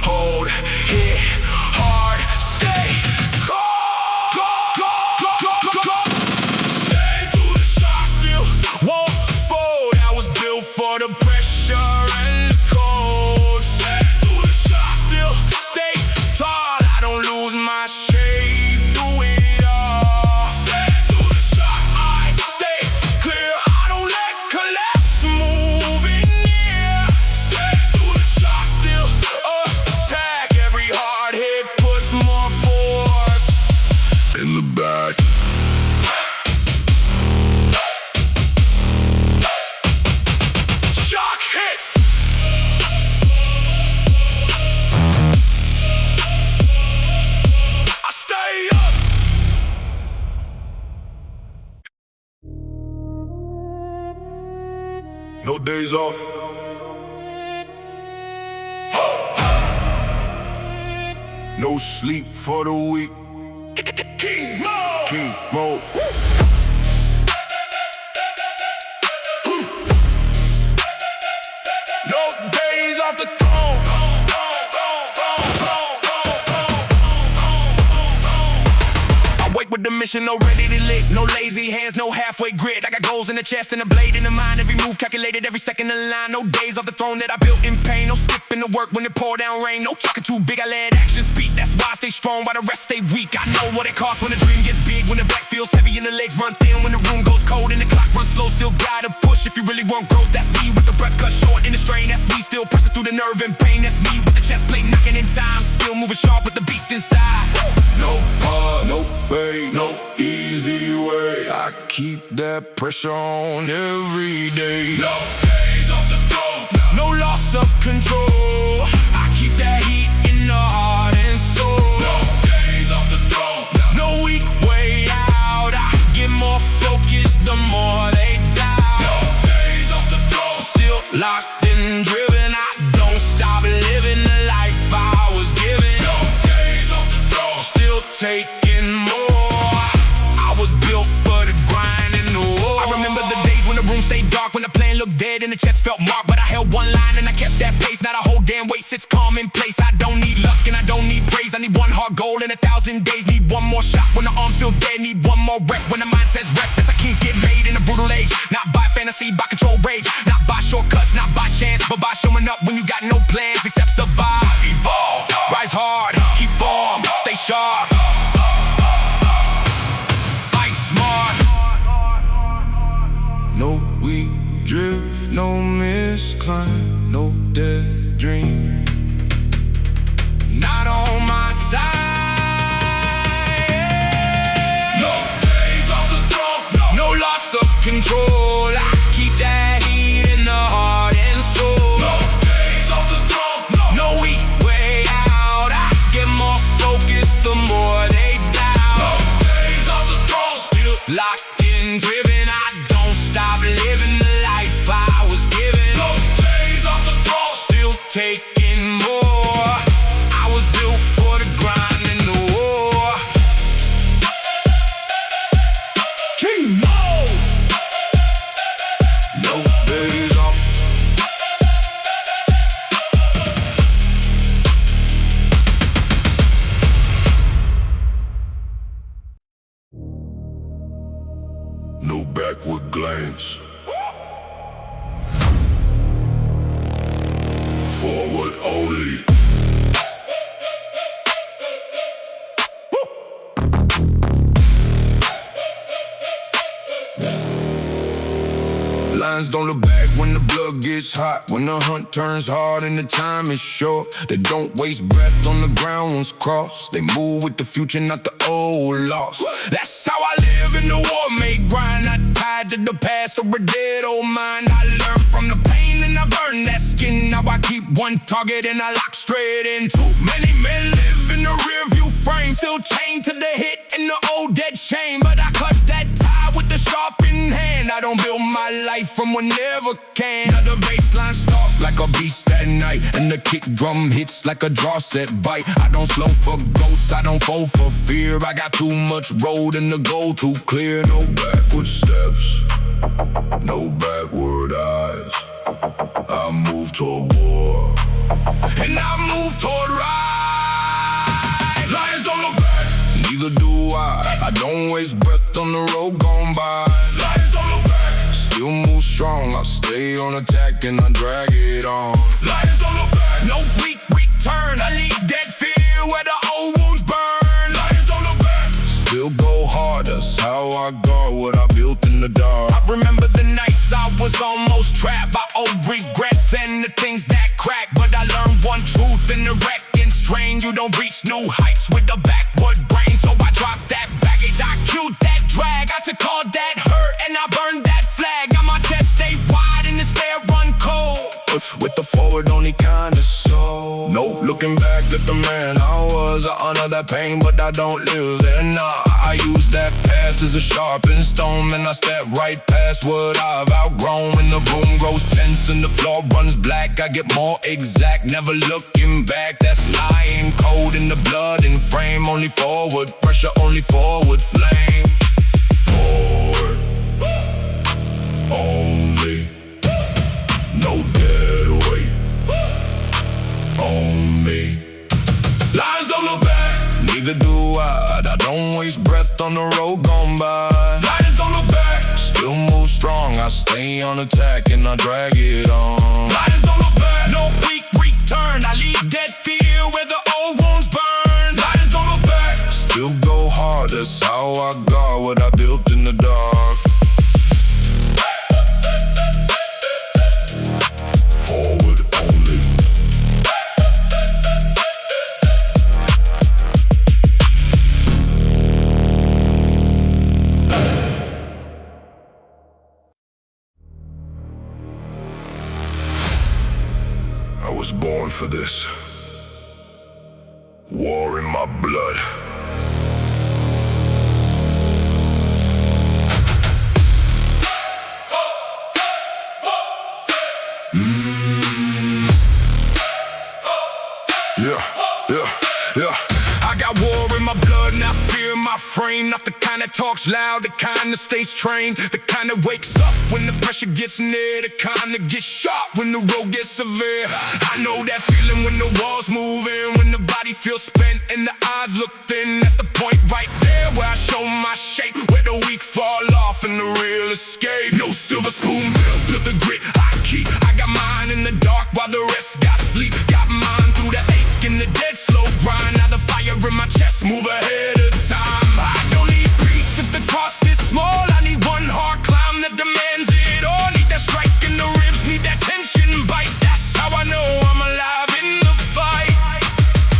hold, hit hard, stay. Stay through the shock, still won't fold. I was built for the pressure and the cold. Stay through the shock, still stay tall. I don't lose my shape through it all. Stay through the shock, I stay clear. I don't let collapse move in here. Stay through the shock, still attack. Every hard hit puts more force In the back. shock hits. I stay up. No days off. No sleep for the week. King Mo. King Mo. No days off the throne. I wake with the mission, no ready to lit. No lazy hands, no halfway grit. I got goals in the chest and a blade in the mind. Every move calculated, every second in line. No days off the throne that I built in pain. No skipping the work when it pour down rain. No talking too big, I let action speak. That's why I stay strong while the rest stay weak. I know what it costs when the dream gets big. When the back feels heavy and the legs run thin. When the room goes cold and the clock runs slow. Still gotta push if you really want growth. That's me with the breath cut short in the strain. That's me still pressing through the nerve and pain. That's me with the chest plate knocking in time. Still moving sharp with the beast inside. No pause, no fade, no easy way. I keep that pressure on every day. No days off the throne, no loss of control. I keep that heat in the heart and soul. No days off the throne, no weak way out. I get more focused the more they doubt. No days off the throne, still locked and driven. I don't stop living the life I was given. No days off the throne, still taking more. I was built for the grind and the war. I remember the days when the room stayed dark, when the plan looked dead and the chest felt marked. But I held one line and I kept that pace. Now the whole damn weight sits calm in place. I don't need luck and I don't need praise. I need one hard goal in 1,000 days. Need one more shot when the arms feel dead. Need one more rep when the mind says rest. That's how kings get made in a brutal age. Not by fantasy, by control rage. Not by shortcuts, not by chance, but by showing up when you got no plans except survive. Evolve, rise hard, keep form, stay sharp. Fight smart. No weak drift, no misclimb, no dead dream. Not on my time. No days off the throne, no loss of control. I keep that heat in the heart and soul. No days off the throne, no weak way out. I get more focused the more they doubt. No days off the throne, still locked in, driven. I don't stop living the life I was given. No days off the throne, still taking more. I was built for the grind and the war. King Mo. No days off. No backward glance. Forward only. Lines don't look back when the blood gets hot. When the hunt turns hard and the time is short. They don't waste breath on the ground once crossed. They move with the future, not the old loss. That's how I live in the war, make grind. Not tied to the past or a dead old mind. I learn from the pain and I burn that skin Now I keep one target and I lock straight in. Too many men live in the rear view frame, still chained to the hit and the old dead shame. But I cut that tie with the sharpened hand. I don't build my life from whenever can. Now the baseline stalk like a beast at night, and the kick drum hits like a draw set bite. I don't slow for ghosts, I don't fold for fear. I got too much road and the goal too clear. No backward steps, no backward eyes. I move toward war, and I move toward rise. Lions don't look back, neither do I don't waste breath on the road gone by. Lions don't look back, still move strong. I stay on attack and I drag it on. Lions don't look back, no weak return. I leave dead fear where the old wounds burn. Lions don't look back, still go hard. That's how I guard what I built in the dark. I remember the nights I was almost trapped by old regrets and the things that crack. But I learned one truth in the wreck and strain: you don't reach new heights with a backward brain. So I dropped that baggage, I killed that drag. I took all that hurt and I burned that flag. Now my chest stay wide and the stair run cold, with the forward only kind of soul. No looking back at the man I was. I honor that pain, but I don't live there. Nah, I use that past as a sharpened stone, and I step right past what I've outgrown. When the room grows tense and the floor runs black, I get more exact, never looking back. That's lying cold in the blood and frame. Only forward pressure, only forward flame. Forward only, no dead weight on me. Lions don't look back, neither do I don't waste breath on the road gone by. Lions don't look back, still move strong. I stay on attack and I drag it on. Lions don't look back, no weak return. I leave dead fear where the old wounds burn. Lions don't look back, still go hard. That's how I guard what I built in the dark. Forward only. I was born for this. War in my blood. Yeah. I got war in my blood and I fear my frame. Not the kind that talks loud, the kind that stays trained, the kind that wakes up when the pressure gets near, the kind that gets sharp when the road gets severe. I know that feeling when the walls move in, when the body feels spent and the odds look thin. That's the point right there where I show my shape, where the weak fall off and the real escape. No silver spoon, built the grit I keep. I got mine in the dark while the rest got sleep. Got mine through the ache and the dead slow grind. Now the fire in my chest, move ahead of time. I don't need peace if the cost is small. I need one hard climb that demands it all. Need that strike in the ribs, need that tension bite. That's how I know I'm alive in the fight.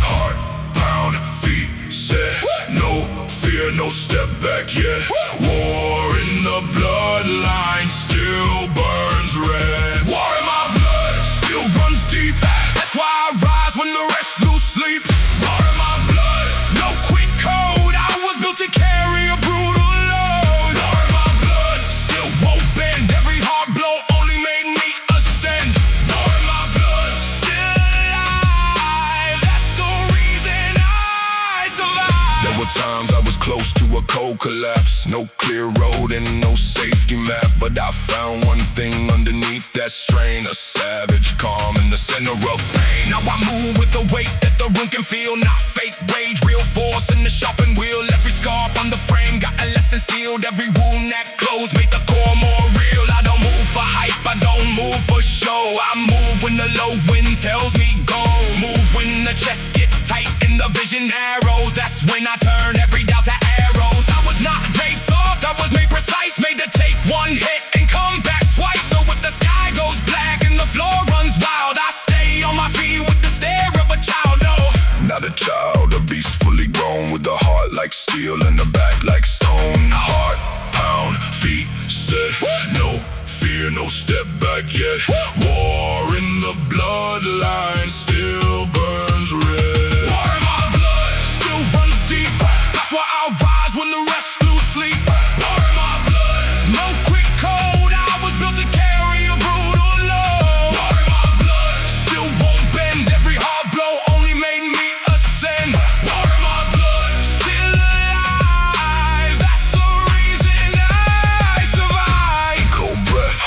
Heart pound, feet set, no fear, no step back yet. War in the bloodline still burns red. War in my blood still runs deep. That's why I rise when the rest lose sleep. War in my blood, no quick code. I was built to carry a brutal load. War in my blood still won't bend. Every hard blow only made me ascend. War in my blood still alive. That's the reason I survived. There were times I was close to a cold collapse. No clear road and no safety map, but I found one thing underneath that strain. A savage calm in the center of pain. Now I move with the weight that the room can feel. Not fake rage, real force in the sharpened wheel. Every scar on the frame got a lesson sealed. Every wound that closed made the core more real. I don't move for hype, I don't move for show. I move when the low wind tells me go. Move when the chest gets tight and the vision narrows. That's when I turn every doubt to arrows. I was not made soft, I was made precise. Made to take one hit and come back twice. So if the sky goes black and the floor runs wild, I stay on my feet with the stare of a child. No, not a child, a beast fully grown, with a heart like steel and a back like stone. Heart pound, feet set, no fear, here, no step back yet. War in the bloodline still burns red. War in my blood still runs deep. That's why I'll rise when the rest lose sleep. War in my blood, no quick code. I was built to carry a brutal load. War in my blood still won't bend. Every hard blow only made me ascend. War in my blood still alive. That's the reason I survive. Cold breath,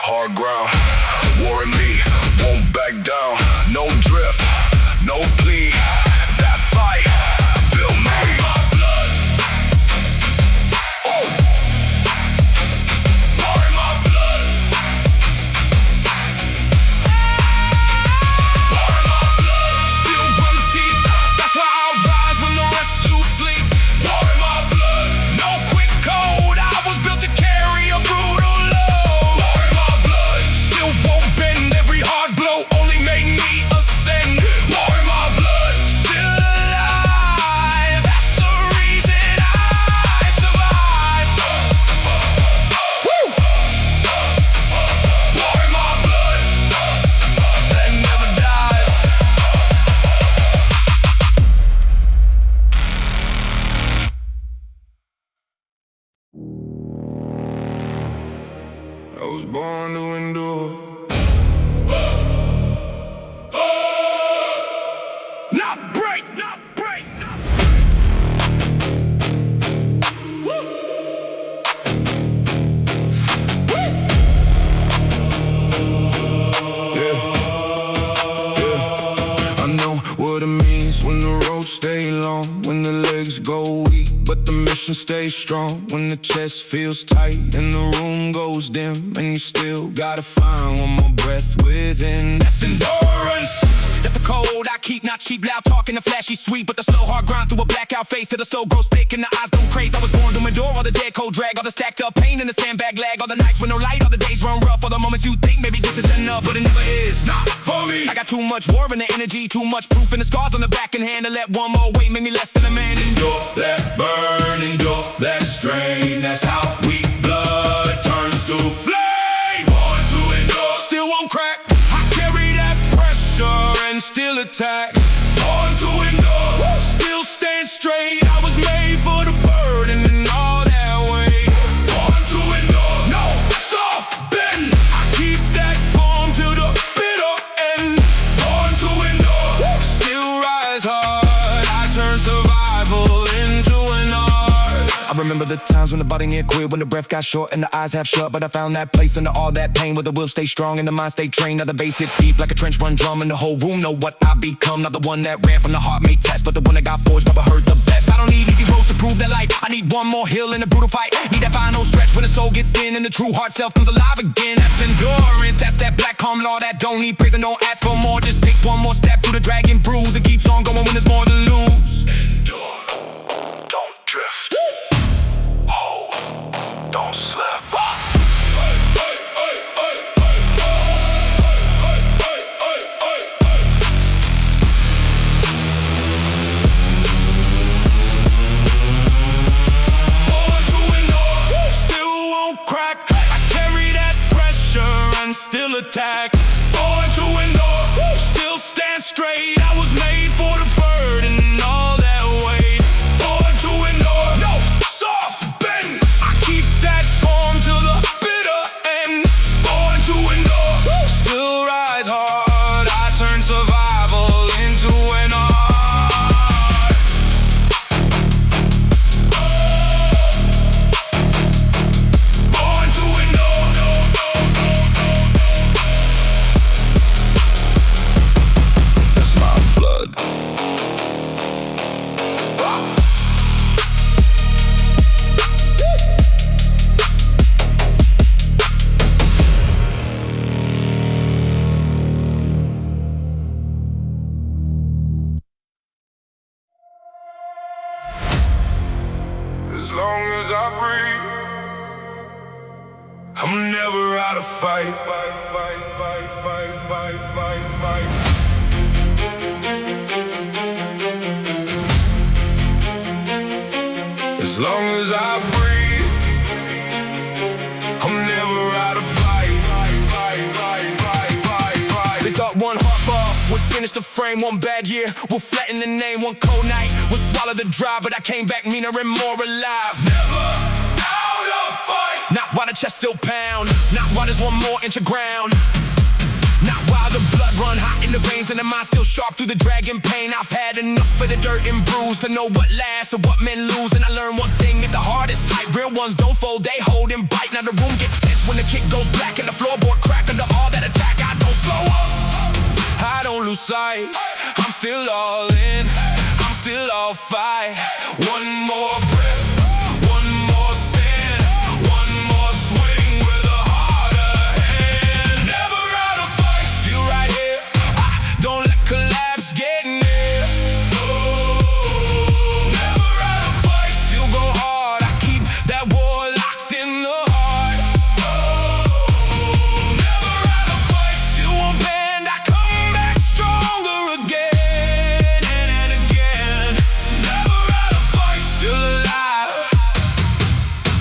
hard ground. War in me won't back down. No drift, no plea. That fight built me. My blood. Oh. War in my blood. War in my blood still runs deep. That's why I'll rise when the rest lose sleep. War in my blood, no quick code. I was built to carry a brutal load. War in my blood still won't bend. Every hard blow only made me ascend. War in my blood still alive. That's the reason I survive. Woo! War in my blood that never dies. I was born to endure. Not break! Not break! Woo! Woo! Yeah. I know what it means when the roads stay long, when the legs go weak, but the mission stays strong. When the chest feels tight and the room goes dim, and you still gotta find one more breath within. That's endurance. That's the code I keep, not cheap, loud talking, the flashy sweet, but the slow hard grind through a blackout face till the soul grows thick and the eyes go crazy. I was born to endure all the dead cold drag, all the stacked up pain in the sandbag lag, all the nights with no light, all the days run rough, all the moments you think maybe this is enough, but it never is. Not for me. I got too much war in the energy, too much proof in the scars on the back and hand to let one more weight make me less than a man. Endure that burn, endure that strain. That's how weak blood turns to flame. Born to endure, Still won't crack. I carry that pressure and still attack. born to endure. Still stand straight. I was made for the burden and all that weight. Born to endure. No soft bend. I keep that form to the bitter end. Born to endure. Still rise hard. I turn survival into an art. I remember the times when the body near quit, when the breath got short and the eyes half shut, but I found that place under all that pain where the will stay strong and the mind stay trained. Now the bass hits deep like a trench run drum, and the whole room know what I become. Not the one that ran from the heart made test, but the one that got forged, never heard the best. I don't need easy roads to prove that life. I need one more hill in a brutal fight. Need that final stretch when the soul gets thin and the true heart self comes alive again. That's endurance. That's that black calm law that don't need praise and don't ask for more. Just takes one more step through the dragon bruise. It keeps on going when there's more to lose. Endure. Don't drift. Hold. Don't slip. Born to endure, still won't crack. I carry that pressure and still attack. Born to endure, still stand straight. I was made for the burden and all that weight. Born to endure. No soft bend. I keep that form to the bitter end. Born to endure. Still rise hard. I turn survival into an art. Born to endure. That's my blood. As long as I breathe, I'm never out of fight. As long as I breathe, I'm never out of fight. furnish the frame. One bad year, we'll flatten the name. One cold night, we'll swallow the dry, but I came back meaner and more alive. Never out of fight. Not while the chest still pound, not while there's one more inch of ground. Not while the blood run hot in the veins and the mind still sharp through the dragging pain. I've had enough of the dirt and bruise to know what lasts and what men lose. And I learned one thing at the hardest height: real ones don't fold, they hold and bite. Now the room gets tense when the kick goes black and the floorboard crack under all that attack. I don't slow up, I don't lose sight. I'm still all in, I'm still all fight. One more breath, one more stand, one more swing with a harder hand. Never out of fight, still right here. I don't let collapse get near. Never out of fight, still go hard. I keep that war locked in the heart. Never out of fight, still won't bend. I come back stronger again and again. Never out of fight, still alive.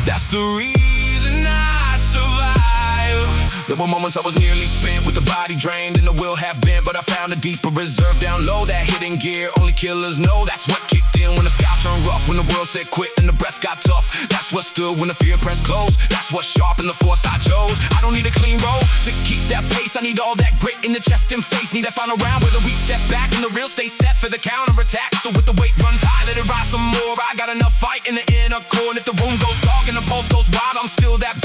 That's the reason I survive. There were moments I was nearly spent with the body drained and the will half bent, but I found a deeper reserve down low. That hidden gear only killers know. That's what kicked in when the sky turned rough, when the world said quit and the breath got tough. That's what stood when the fear pressed close. That's what sharpened the force I chose. I don't need a clean road to keep that pace. I need all that grit in the chest and face. Need that final round where the weak step back and the real stay set for the counterattack. So with the weight runs high, let it rise some more. I got enough fight in the inner core, and if the room goes dark and the pulse goes wild, I'm still that